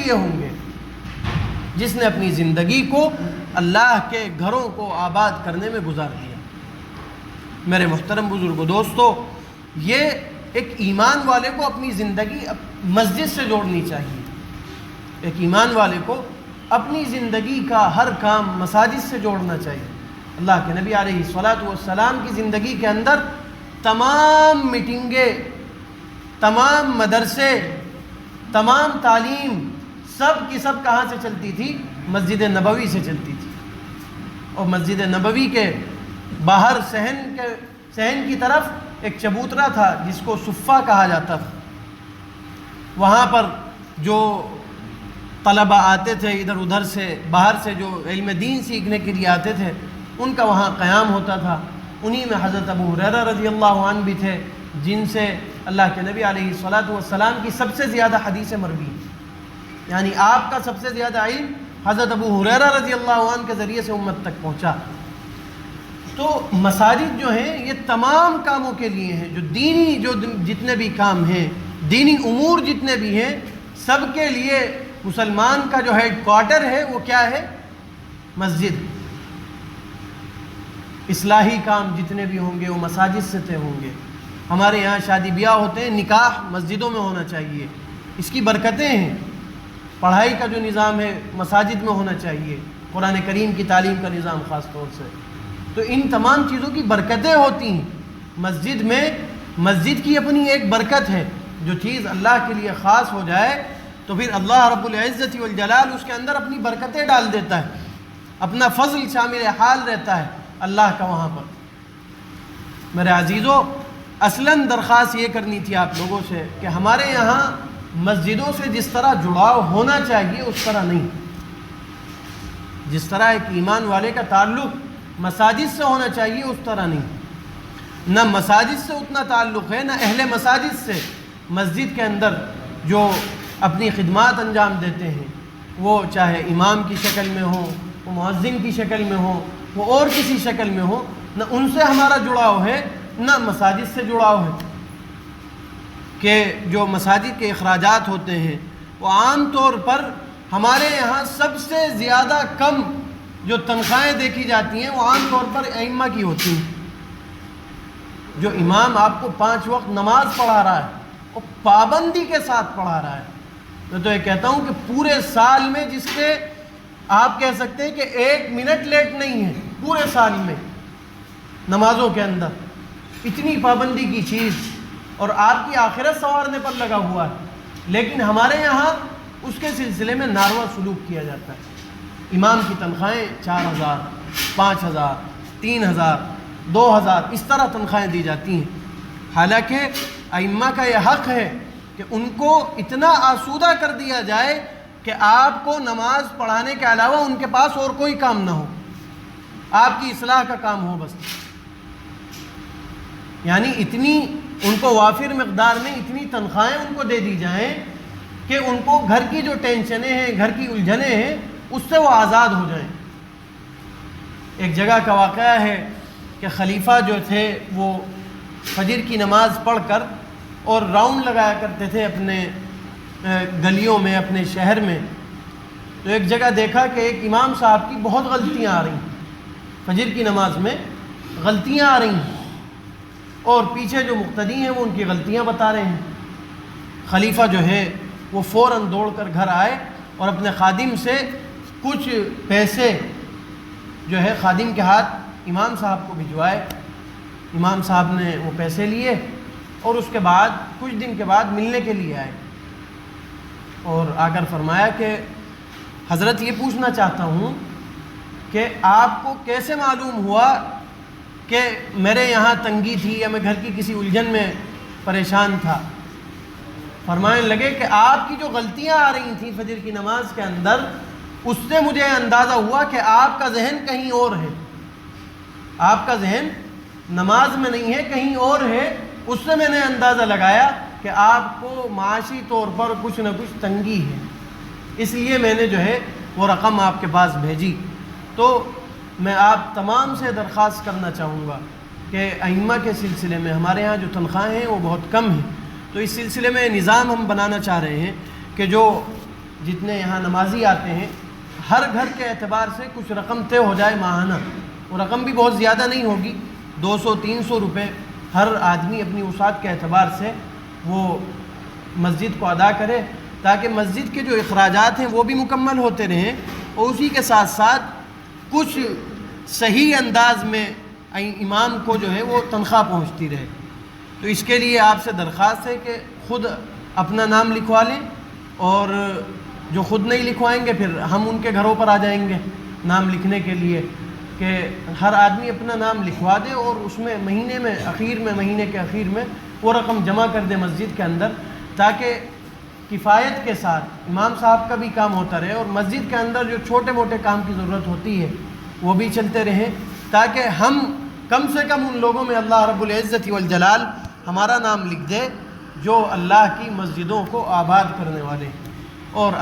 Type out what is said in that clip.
لیے ہوں گے جس نے اپنی زندگی کو اللہ کے گھروں کو آباد کرنے میں گزار دیا۔ میرے محترم بزرگوں، دوستو، یہ ایک ایمان والے کو اپنی زندگی مسجد سے جوڑنی چاہیے۔ ایک ایمان والے کو اپنی زندگی کا ہر کام مساجد سے جوڑنا چاہیے۔ اللہ کے نبی علیہ الصلاۃ والسلام کی زندگی کے اندر تمام میٹنگیں، تمام مدرسے، تمام تعلیم سب کی سب کہاں سے چلتی تھی؟ مسجد نبوی سے چلتی تھی۔ اور مسجد نبوی کے باہر صحن کی طرف ایک چبوترا تھا جس کو صفہ کہا جاتا تھا۔ وہاں پر جو طلبہ آتے تھے ادھر ادھر سے، باہر سے جو علم دین سیکھنے کے لیے آتے تھے، ان کا وہاں قیام ہوتا تھا۔ انہی میں حضرت ابو ہریرہ رضی اللہ عنہ بھی تھے، جن سے اللہ کے نبی علیہ الصلاۃ والسلام کی سب سے زیادہ حدیث مروی ہیں، یعنی آپ کا سب سے زیادہ علم حضرت ابو ہریرہ رضی اللہ عنہ کے ذریعے سے امت تک پہنچا۔ تو مساجد جو ہیں یہ تمام کاموں کے لیے ہیں، جو دینی جتنے بھی کام ہیں، دینی امور جتنے بھی ہیں، سب کے لیے مسلمان کا جو ہیڈ کوارٹر ہے وہ کیا ہے؟ مسجد۔ اصلاحی کام جتنے بھی ہوں گے وہ مساجد سے طے ہوں گے۔ ہمارے یہاں شادی بیاہ ہوتے ہیں، نکاح مسجدوں میں ہونا چاہیے، اس کی برکتیں ہیں۔ پڑھائی کا جو نظام ہے مساجد میں ہونا چاہیے، قرآن کریم کی تعلیم کا نظام خاص طور سے۔ تو ان تمام چیزوں کی برکتیں ہوتی ہیں مسجد میں۔ مسجد کی اپنی ایک برکت ہے، جو چیز اللہ کے لیے خاص ہو جائے تو پھر اللہ رب العزت والجلال اس کے اندر اپنی برکتیں ڈال دیتا ہے، اپنا فضل شامل حال رہتا ہے اللہ کا وہاں پر۔ میرے عزیزو، اصلاً درخواست یہ کرنی تھی آپ لوگوں سے کہ ہمارے یہاں مسجدوں سے جس طرح جڑاؤ ہونا چاہیے اس طرح نہیں۔ جس طرح ایک ایمان والے کا تعلق مساجد سے ہونا چاہیے اس طرح نہیں۔ نہ مساجد سے اتنا تعلق ہے، نہ اہل مساجد سے۔ مسجد کے اندر جو اپنی خدمات انجام دیتے ہیں، وہ چاہے امام کی شکل میں ہو، وہ مؤذن کی شکل میں ہو، وہ اور کسی شکل میں ہو، نہ ان سے ہمارا جڑاؤ ہے نہ مساجد سے جڑاؤ ہے۔ کہ جو مساجد کے اخراجات ہوتے ہیں وہ عام طور پر ہمارے یہاں سب سے زیادہ کم جو تنخواہیں دیکھی جاتی ہیں وہ عام طور پر ائمہ کی ہوتی ہیں۔ جو امام آپ کو 5 وقت نماز پڑھا رہا ہے وہ پابندی کے ساتھ پڑھا رہا ہے۔ میں تو یہ کہتا ہوں کہ پورے سال میں جس کے آپ کہہ سکتے ہیں کہ 1 منٹ لیٹ نہیں ہے پورے سال میں نمازوں کے اندر، اتنی پابندی کی چیز، اور آپ کی آخرت سنوارنے پر لگا ہوا ہے۔ لیکن ہمارے یہاں اس کے سلسلے میں ناروا سلوک کیا جاتا ہے۔ امام کی تنخواہیں 4000، 5000، 3000، 2000 اس طرح تنخواہیں دی جاتی ہیں، حالانکہ ائمہ کا یہ حق ہے کہ ان کو اتنا آسودہ کر دیا جائے کہ آپ کو نماز پڑھانے کے علاوہ ان کے پاس اور کوئی کام نہ ہو، آپ کی اصلاح کا کام ہو بس۔ یعنی اتنی ان کو وافر مقدار میں اتنی تنخواہیں ان کو دے دی جائیں کہ ان کو گھر کی جو ٹینشنیں ہیں، گھر کی الجھنیں ہیں، اس سے وہ آزاد ہو جائیں۔ ایک جگہ کا واقعہ ہے کہ خلیفہ جو تھے وہ فجر کی نماز پڑھ کر اور راؤنڈ لگایا کرتے تھے اپنے گلیوں میں، اپنے شہر میں۔ تو ایک جگہ دیکھا کہ ایک امام صاحب کی بہت غلطیاں آ رہی ہیں، فجر کی نماز میں غلطیاں آ رہی ہیں، اور پیچھے جو مقتدی ہیں وہ ان کی غلطیاں بتا رہے ہیں۔ خلیفہ جو ہے وہ فوراً دوڑ کر گھر آئے اور اپنے خادم سے کچھ پیسے جو ہے خادم کے ہاتھ امام صاحب کو بھجوائے۔ امام صاحب نے وہ پیسے لیے اور اس کے بعد کچھ دن کے بعد ملنے کے لیے آئے اور آ کر فرمایا کہ حضرت یہ پوچھنا چاہتا ہوں کہ آپ کو کیسے معلوم ہوا کہ میرے یہاں تنگی تھی یا میں گھر کی کسی الجھن میں پریشان تھا؟ فرمانے لگے کہ آپ کی جو غلطیاں آ رہی تھیں فجر کی نماز کے اندر، اس سے مجھے اندازہ ہوا کہ آپ کا ذہن کہیں اور ہے، آپ کا ذہن نماز میں نہیں ہے، کہیں اور ہے۔ اس سے میں نے اندازہ لگایا کہ آپ کو معاشی طور پر کچھ نہ کچھ تنگی ہے، اس لیے میں نے جو ہے وہ رقم آپ کے پاس بھیجی۔ تو میں آپ تمام سے درخواست کرنا چاہوں گا کہ ائمہ کے سلسلے میں ہمارے ہاں جو تنخواہیں ہیں وہ بہت کم ہیں، تو اس سلسلے میں نظام ہم بنانا چاہ رہے ہیں کہ جو جتنے یہاں نمازی آتے ہیں ہر گھر کے اعتبار سے کچھ رقم طے ہو جائے ماہانہ، وہ رقم بھی بہت زیادہ نہیں ہوگی، 200-300 روپے ہر آدمی اپنی وسعت کے اعتبار سے وہ مسجد کو ادا کرے، تاکہ مسجد کے جو اخراجات ہیں وہ بھی مکمل ہوتے رہیں، اور اسی کے ساتھ ساتھ کچھ صحیح انداز میں امام کو جو ہے وہ تنخواہ پہنچتی رہے۔ تو اس کے لیے آپ سے درخواست ہے کہ خود اپنا نام لکھوا لیں، اور جو خود نہیں لکھوائیں گے پھر ہم ان کے گھروں پر آ جائیں گے نام لکھنے کے لیے، کہ ہر آدمی اپنا نام لکھوا دے اور اس میں مہینے کے اخیر میں وہ رقم جمع کر دے مسجد کے اندر، تاکہ کفایت کے ساتھ امام صاحب کا بھی کام ہوتا رہے، اور مسجد کے اندر جو چھوٹے موٹے کام کی ضرورت ہوتی ہے وہ بھی چلتے رہیں، تاکہ ہم کم سے کم ان لوگوں میں اللہ رب العزت والجلال ہمارا نام لکھ دے جو اللہ کی مسجدوں کو آباد کرنے والے ہیں، اور